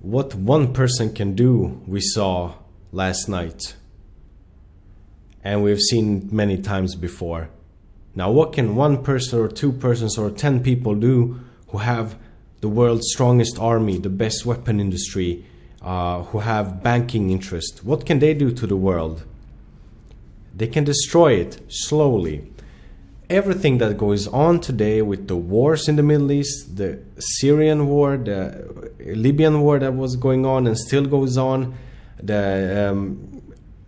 What one person can do, we saw last night. And we've seen many times before. Now, what can one person or two persons or 10 people do who have the world's strongest army, the best weapon industry, who have banking interest? What can they do to the world? They can destroy it slowly. Everything that goes on today with the wars in the Middle East, the Syrian war, the Libyan war that was going on and still goes on, the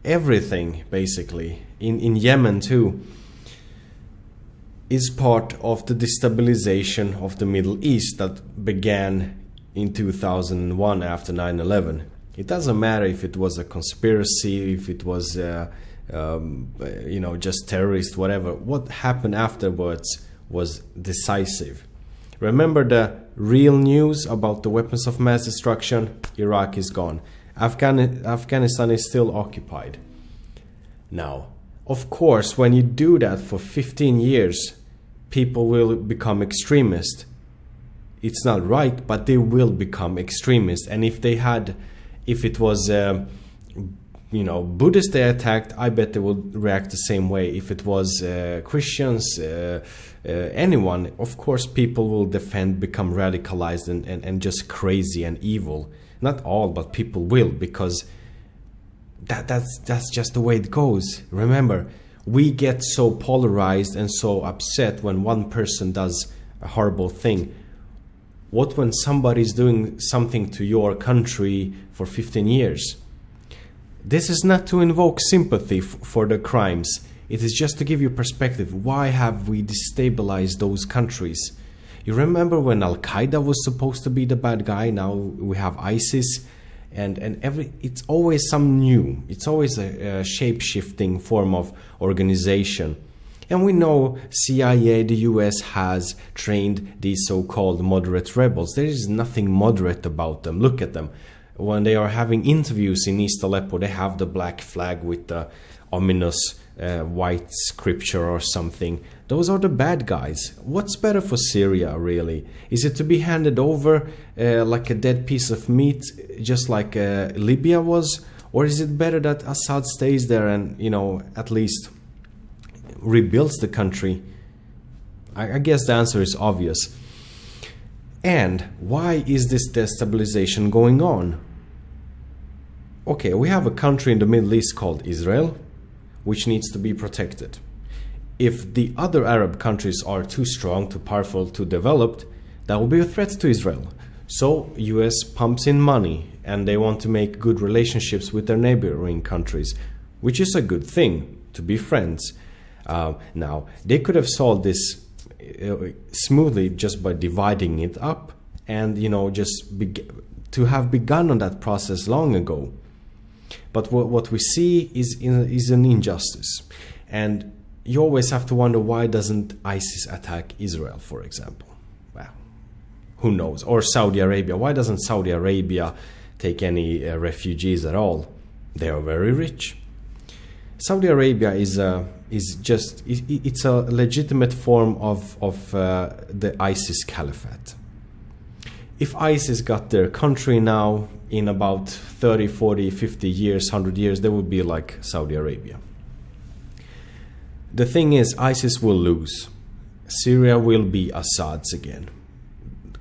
everything basically in Yemen too, is part of the destabilization of the Middle East that began in 2001 after 9/11. It doesn't matter if it was a conspiracy, if it was just terrorist, whatever. What happened afterwards was decisive. Remember the real news about the weapons of mass destruction? Iraq is gone. Afghanistan is still occupied. Now, of course, when you do that for 15 years, people will become extremist. It's not right, but they will become extremist. And if it was Buddhists they attacked, I bet they would react the same way. If it was Christians, anyone, of course people will become radicalized and just crazy and evil. Not all, but people will, because that's just the way it goes. Remember, we get so polarized and so upset when one person does a horrible thing. What when somebody's doing something to your country for 15 years? This is not to invoke sympathy for the crimes. It is just to give you perspective. Why have we destabilized those countries? You remember when Al-Qaeda was supposed to be the bad guy? Now we have ISIS, and it's always some new. It's always a shape-shifting form of organization. And we know CIA, the US, has trained these so-called moderate rebels. There is nothing moderate about them. Look at them. When they are having interviews in East Aleppo, they have the black flag with the ominous white scripture or something. Those are the bad guys. What's better for Syria, really? Is it to be handed over like a dead piece of meat, just like Libya was? Or is it better that Assad stays there and, at least rebuilds the country? I guess the answer is obvious. And why is this destabilization going on? Okay, we have a country in the Middle East called Israel, which needs to be protected. If the other Arab countries are too strong, too powerful, too developed, that will be a threat to Israel. So US pumps in money and they want to make good relationships with their neighboring countries, which is a good thing, to be friends. Now, they could have solved this smoothly just by dividing it up and to have begun on that process long ago. But what we see is an injustice, and you always have to wonder, why doesn't ISIS attack Israel, for example? Well, who knows? Or Saudi Arabia. Why doesn't Saudi Arabia take any refugees at all? They are very rich. Saudi Arabia is a legitimate form of the ISIS caliphate. If ISIS got their country now, in about 30, 40, 50 years, 100 years, they would be like Saudi Arabia. The thing is, ISIS will lose. Syria will be Assad's again.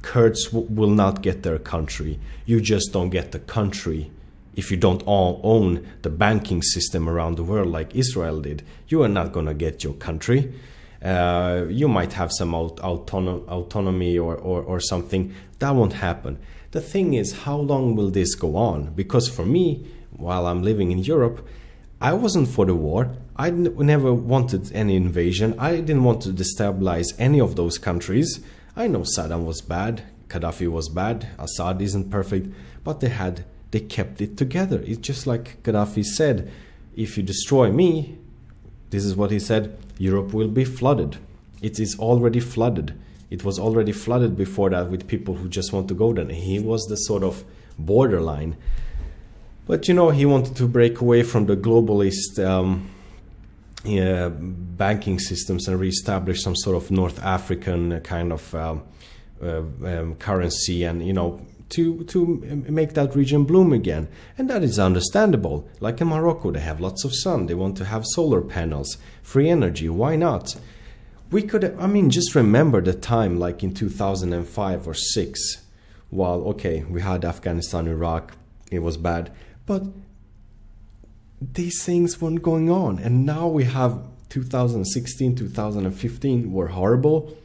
Kurds will not get their country. You just don't get the country if you don't own the banking system around the world like Israel did. You are not going to get your country. You might have some autonomy or something. That won't happen. The thing is, how long will this go on? Because for me, while I'm living in Europe, I wasn't for the war. I never wanted any invasion. I didn't want to destabilize any of those countries. I know Saddam was bad, Gaddafi was bad, Assad isn't perfect, but they kept it together. It's just like Gaddafi said, if you destroy me, this is what he said, Europe will be flooded. It is already flooded. It was already flooded before that with people who just want to go there. He was the sort of borderline. But he wanted to break away from the globalist banking systems and reestablish some sort of North African kind of currency, and to make that region bloom again. And that is understandable. Like in Morocco, they have lots of sun. They want to have solar panels, free energy. Why not? We could, I mean, just remember the time like in 2005 or 6. Well, okay, we had Afghanistan, Iraq. It was bad. But these things weren't going on. And now we have 2016, 2015 were horrible.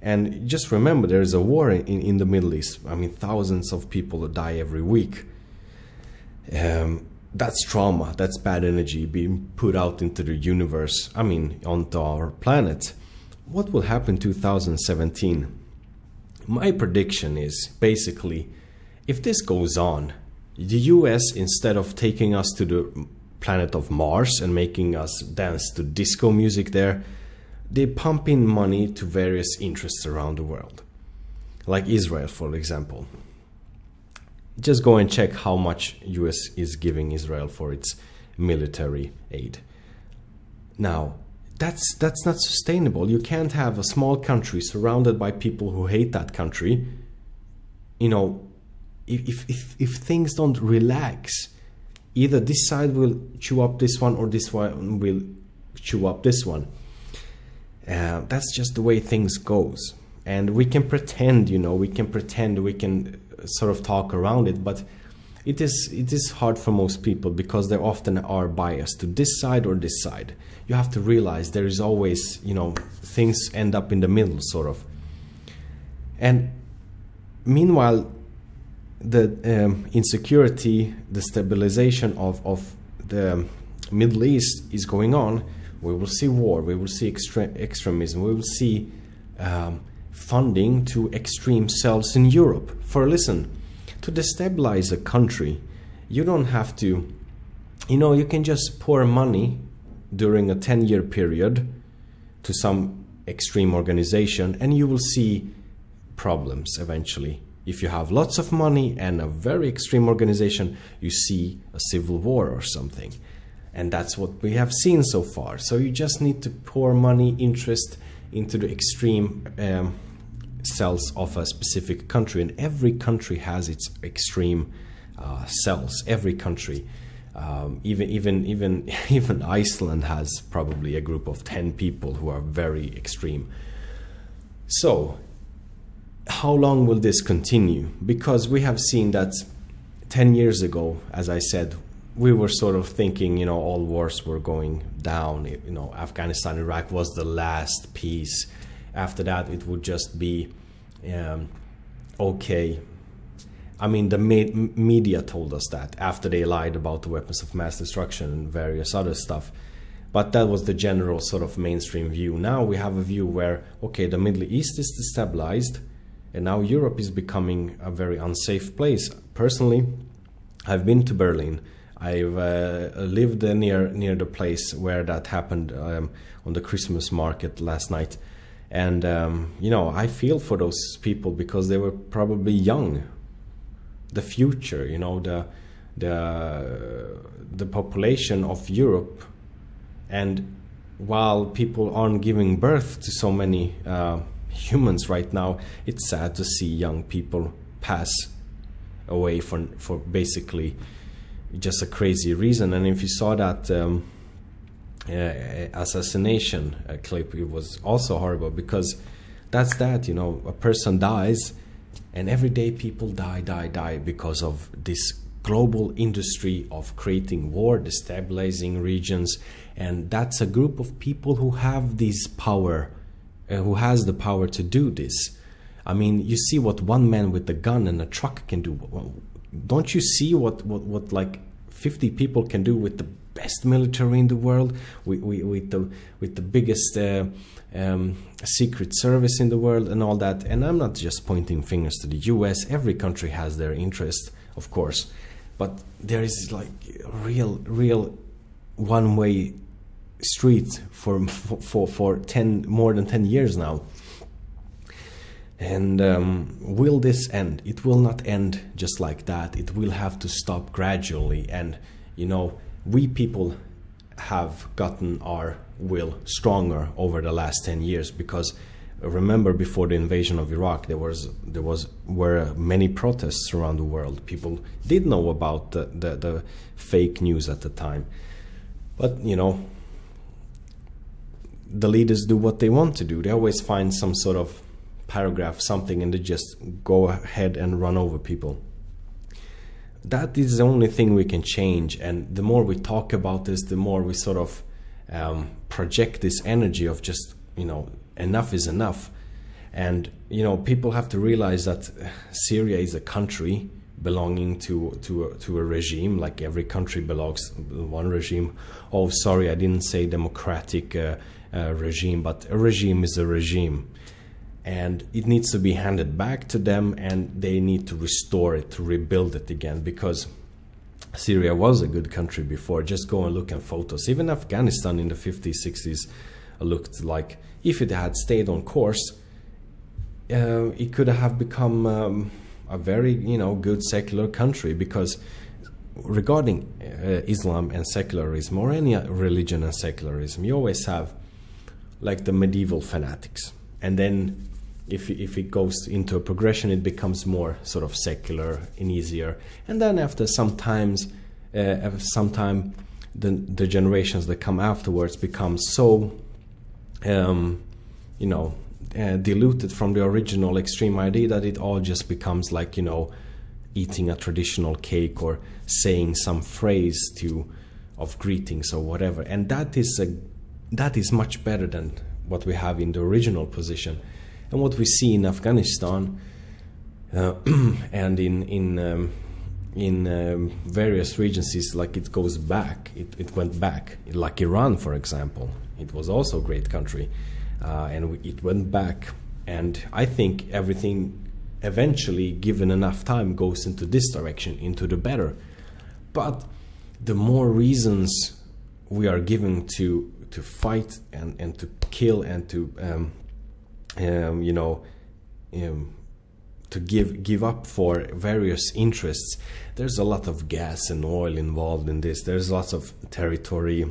And just remember, there is a war in the Middle East. I mean, thousands of people die every week. That's trauma. That's bad energy being put out into the universe. I mean, onto our planet. What will happen in 2017? My prediction is basically, if this goes on, the US, instead of taking us to the planet of Mars and making us dance to disco music there, they pump in money to various interests around the world. Like Israel, for example. Just go and check how much US is giving Israel for its military aid. Now, that's not sustainable. You can't have a small country surrounded by people who hate that country. You know, if things don't relax, either this side will chew up this one or this one will chew up this one. That's just the way things goes. And we can pretend, you know, we can sort of talk around it, but it is hard for most people because they often are biased to this side or this side. You have to realize there is always, you know, things end up in the middle, sort of. And meanwhile, the insecurity, the destabilization of the Middle East is going on. We will see war, we will see extremism, we will see funding to extreme cells in Europe. For listen, to destabilize a country, you don't have to, you know, you can just pour money during a 10-year period to some extreme organization and you will see problems eventually. If you have lots of money and a very extreme organization, you see a civil war or something. And that's what we have seen so far. So you just need to pour money, interest into the extreme cells of a specific country. And every country has its extreme cells. Every country, even Iceland has probably a group of 10 people who are very extreme. So how long will this continue? Because we have seen that 10 years ago, as I said, we were sort of thinking, you know, all wars were going down. You know, Afghanistan, Iraq was the last piece. After that, it would just be okay. I mean, the media told us that after they lied about the weapons of mass destruction and various other stuff. But that was the general sort of mainstream view. Now we have a view where, okay, the Middle East is destabilized, and now Europe is becoming a very unsafe place. Personally, I've been to Berlin. I've lived near the place where that happened on the Christmas market last night. And, you know, I feel for those people because they were probably young. The future, you know, the population of Europe. And while people aren't giving birth to so many humans right now, it's sad to see young people pass away for basically just a crazy reason. And if you saw that assassination clip, it was also horrible because that's that, you know, a person dies and every day people die because of this global industry of creating war, destabilizing regions. And that's a group of people who have this power, who has the power to do this. I mean, you see what one man with a gun and a truck can do. Don't you see what like 50 people can do with the best military in the world, with the biggest secret service in the world and all that? And I'm not just pointing fingers to the US. Every country has their interest, of course, but there is like real one-way street for more than 10 years now. And will this end? It will not end just like that. It will have to stop gradually. And, you know, we people have gotten our will stronger over the last 10 years because Remember, before the invasion of Iraq, were many protests around the world. People did know about the fake news at the time, but you know, the leaders do what they want to do. They always find some sort of paragraph, something, and they just go ahead and run over people. That is the only thing we can change, and the more we talk about this, the more we sort of project this energy of just, you know, enough is enough. And you know, people have to realize that Syria is a country belonging to a regime, like every country belongs to one regime. Oh, sorry, I didn't say democratic regime, but a regime is a regime, and it needs to be handed back to them, and they need to restore it, to rebuild it again, because Syria was a good country before. Just go and look at photos. Even Afghanistan in the 50s, 60s looked like, if it had stayed on course, it could have become a very, you know, good secular country. Because regarding Islam and secularism, or any religion and secularism, you always have like the medieval fanatics, and then if it goes into a progression, it becomes more sort of secular and easier, and then after some time the generations that come afterwards become so you know, diluted from the original extreme idea that it all just becomes like, you know, eating a traditional cake or saying some phrase of greetings or whatever. And that is much better than what we have in the original position. And what we see in Afghanistan and in various regions is like it goes back. It went back. Like Iran, for example, it was also a great country, and it went back. And I think everything eventually, given enough time, goes into this direction, into the better. But the more reasons we are given to fight and to kill and to you know, to give up for various interests. There's a lot of gas and oil involved in this. There's lots of territory,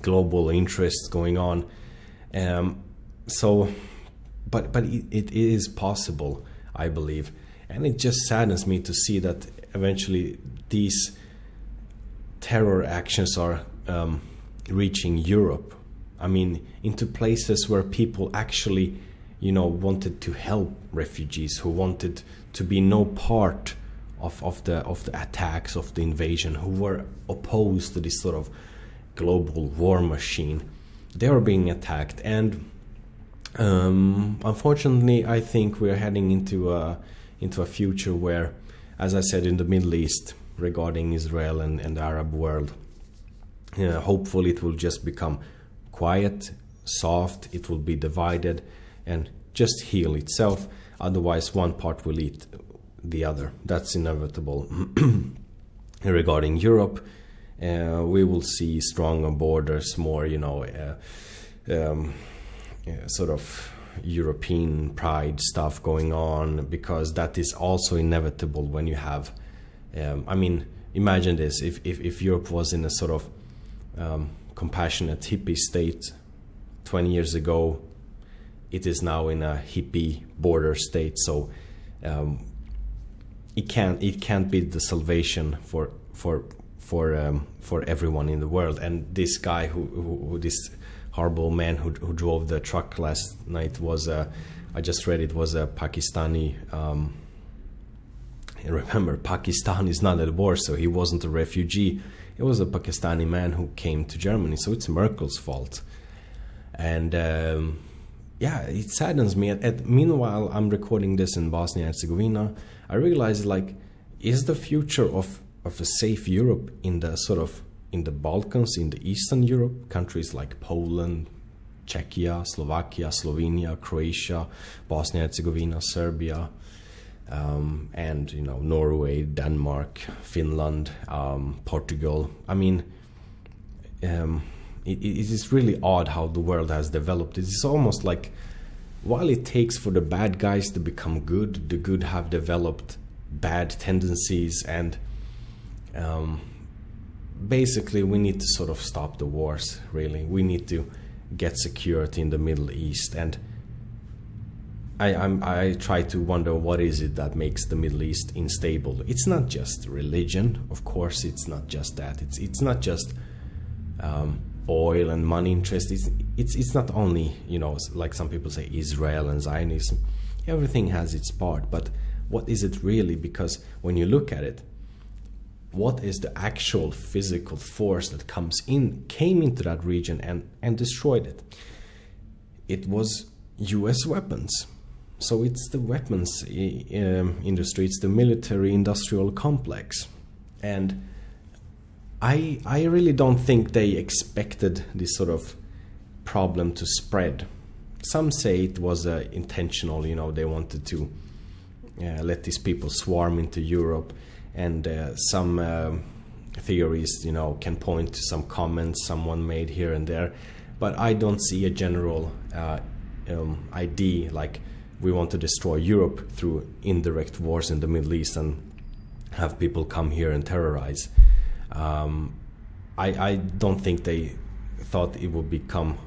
global interests going on. So, but it is possible, I believe, and it just saddens me to see that eventually these terror actions are reaching Europe. I mean, into places where people actually, you know, wanted to help refugees, who wanted to be no part of the attacks, of the invasion, who were opposed to this sort of global war machine. They are being attacked, and unfortunately, I think we're heading into a future where, as I said, in the Middle East, regarding Israel and the Arab world, hopefully it will just become quiet, soft, it will be divided and just heal itself. Otherwise, one part will eat the other. That's inevitable. Regarding Europe, we will see stronger borders, more, you know, sort of European pride stuff going on, because that is also inevitable when you have, I mean, imagine this, if Europe was in a sort of compassionate hippie state 20 years ago, it is now in a hippie border state. So it can't be the salvation for everyone in the world. And this guy who this horrible man who drove the truck last night was I just read it was a Pakistani. Remember, Pakistan is not at war, so he wasn't a refugee. It was a Pakistani man who came to Germany, so it's Merkel's fault. And yeah, it saddens me. Meanwhile, I'm recording this in Bosnia and Herzegovina. I realized, like, is the future of a safe Europe in the sort of in the Balkans, in the Eastern Europe, countries like Poland, Czechia, Slovakia, Slovenia, Croatia, Bosnia and Herzegovina, Serbia, and, you know, Norway, Denmark, Finland, Portugal. I mean, it is really odd how the world has developed. It is almost like, while it takes for the bad guys to become good, the good have developed bad tendencies, and basically we need to sort of stop the wars, really. We need to get security in the Middle East, and I try to wonder what is it that makes the Middle East unstable. It's not just religion, of course. It's not just that. It's not just oil and money interest. It's not only, you know, like some people say, Israel and Zionism. Everything has its part, but what is it really? Because when you look at it, what is the actual physical force that came into that region and destroyed it? It was US weapons. So it's the weapons industry, it's the military industrial complex. And I really don't think they expected this sort of problem to spread. Some say it was intentional, you know, they wanted to let these people swarm into Europe. And some theories, you know, can point to some comments someone made here and there. But I don't see a general idea like we want to destroy Europe through indirect wars in the Middle East and have people come here and terrorize. I don't think they thought it would become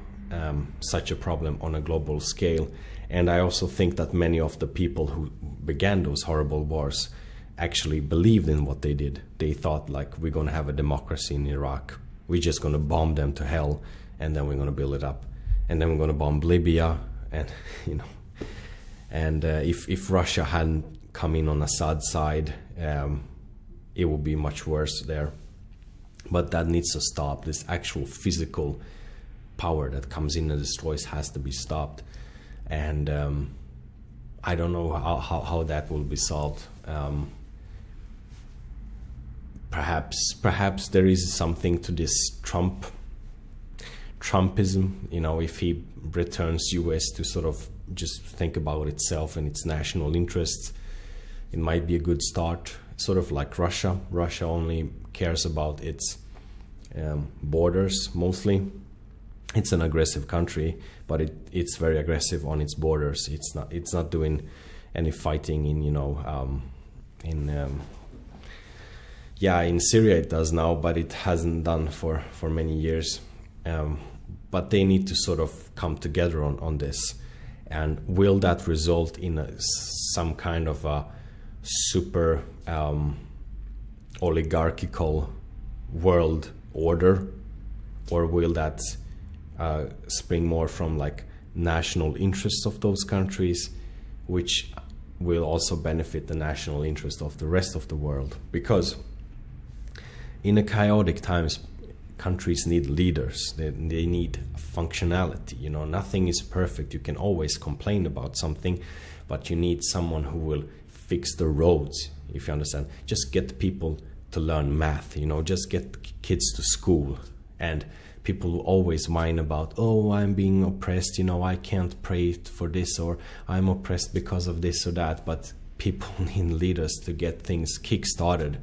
such a problem on a global scale. And I also think that many of the people who began those horrible wars actually believed in what they did. They thought, like, we're going to have a democracy in Iraq. We're just going to bomb them to hell, and then we're going to build it up. And then we're going to bomb Libya, and, you know. And if Russia hadn't come in on Assad's side, it would be much worse there. But that needs to stop. This actual physical power that comes in and destroys has to be stopped. And I don't know how that will be solved. Perhaps there is something to this Trumpism, you know, if he returns US to sort of just think about itself and its national interests, it might be a good start. Sort of like Russia. Russia only cares about its borders mostly. It's an aggressive country, but it's very aggressive on its borders. It's not doing any fighting in, you know, in Syria it does now, but it hasn't done for many years. But they need to sort of come together on this. And will that result in some kind of a super oligarchical world order? Or will that spring more from like national interests of those countries, which will also benefit the national interest of the rest of the world? Because in a chaotic times, countries need leaders. They need functionality. You know, nothing is perfect. You can always complain about something, but you need someone who will fix the roads, if you understand. Just get people to learn math, you know, just get kids to school. And people who always whine about, oh, I'm being oppressed, you know, I can't pray for this, or I'm oppressed because of this or that. But people need leaders to get things kick-started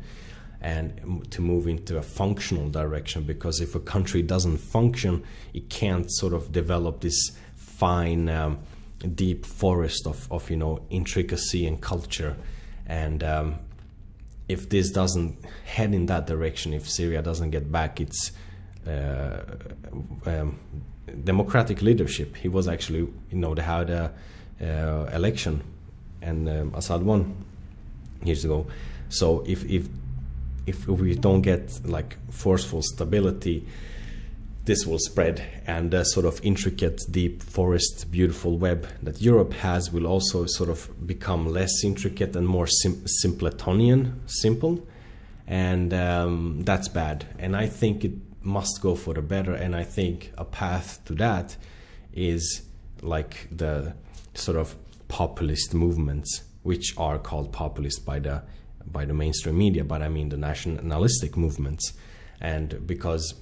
and to move into a functional direction, because if a country doesn't function, it can't sort of develop this fine, deep forest of you know, intricacy and culture. And if this doesn't head in that direction, if Syria doesn't get back its democratic leadership, he was actually, you know, they had a election, and Assad won years ago. So if we don't get like forceful stability, this will spread, and the sort of intricate, deep forest, beautiful web that Europe has will also sort of become less intricate and more simple, and that's bad. And I think it must go for the better, and I think a path to that is like the sort of populist movements, which are called populist by the mainstream media, but I mean the nationalistic movements. And because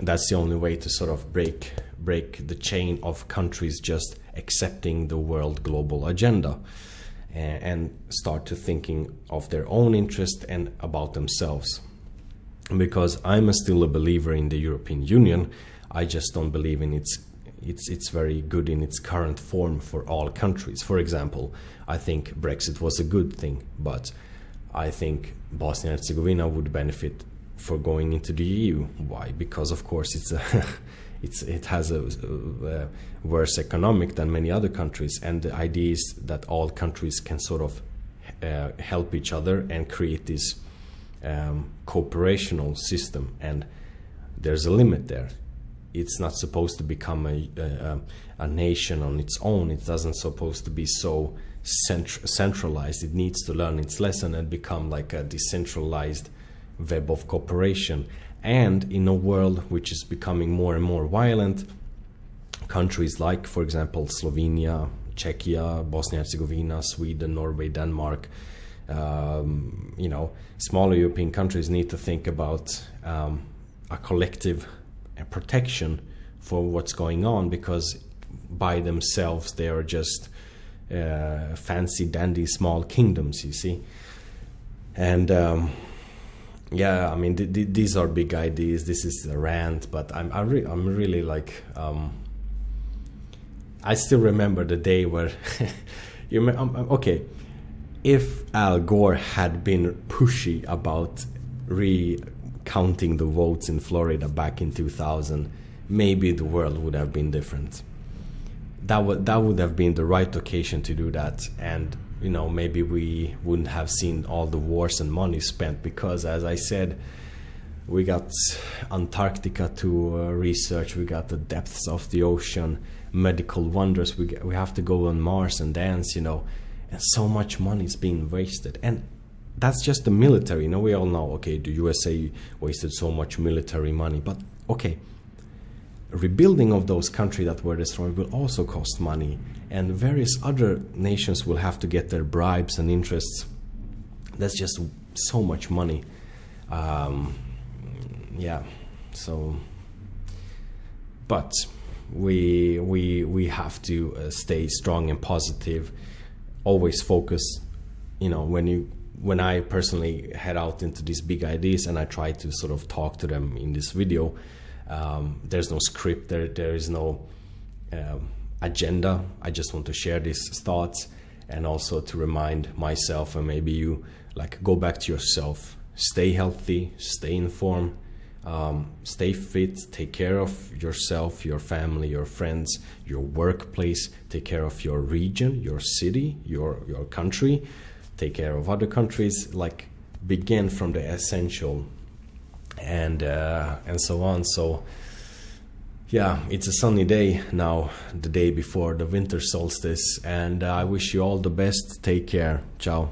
that's the only way to sort of break the chain of countries just accepting the world global agenda and start to thinking of their own interest and about themselves. Because I'm still a believer in the European Union, I just don't believe in it's very good in its current form for all countries. For example, I think Brexit was a good thing, but I think Bosnia and Herzegovina would benefit for going into the EU. Why? Because of course it has a worse economic than many other countries, and the idea is that all countries can sort of help each other and create this cooperational system, and there's a limit there. It's not supposed to become a nation on its own. It doesn't supposed to be so centralized. It needs to learn its lesson and become like a decentralized web of cooperation. And in a world which is becoming more and more violent, countries like, for example, Slovenia, Czechia, Bosnia-Herzegovina, Sweden, Norway, Denmark, you know, smaller European countries need to think about a collective protection for what's going on, because by themselves they are just fancy dandy small kingdoms, you see. And yeah, I mean, these are big ideas. This is a rant, but I'm really like, I still remember the day where you okay, if Al Gore had been pushy about recounting the votes in Florida back in 2000, maybe the world would have been different. That would have been the right occasion to do that, and you know, maybe we wouldn't have seen all the wars and money spent, because as I said, we got Antarctica to research, we got the depths of the ocean, medical wonders, we have to go on Mars and dance, you know, and so much money is being wasted. And that's just the military, you know. We all know, okay, the USA wasted so much military money, but okay, rebuilding of those countries that were destroyed will also cost money, and various other nations will have to get their bribes and interests. That's just so much money. Yeah, so, but we have to stay strong and positive, always focus, you know, when I personally head out into these big ideas and I try to sort of talk to them in this video, there's no script, there is no agenda. I just want to share these thoughts, and also to remind myself, and maybe you, like, go back to yourself, stay healthy, stay informed, stay fit, take care of yourself, your family, your friends, your workplace, take care of your region, your city, your country, take care of other countries, like begin from the essential, and so on. So yeah, it's a sunny day now, the day before the winter solstice, and I wish you all the best. Take care. Ciao.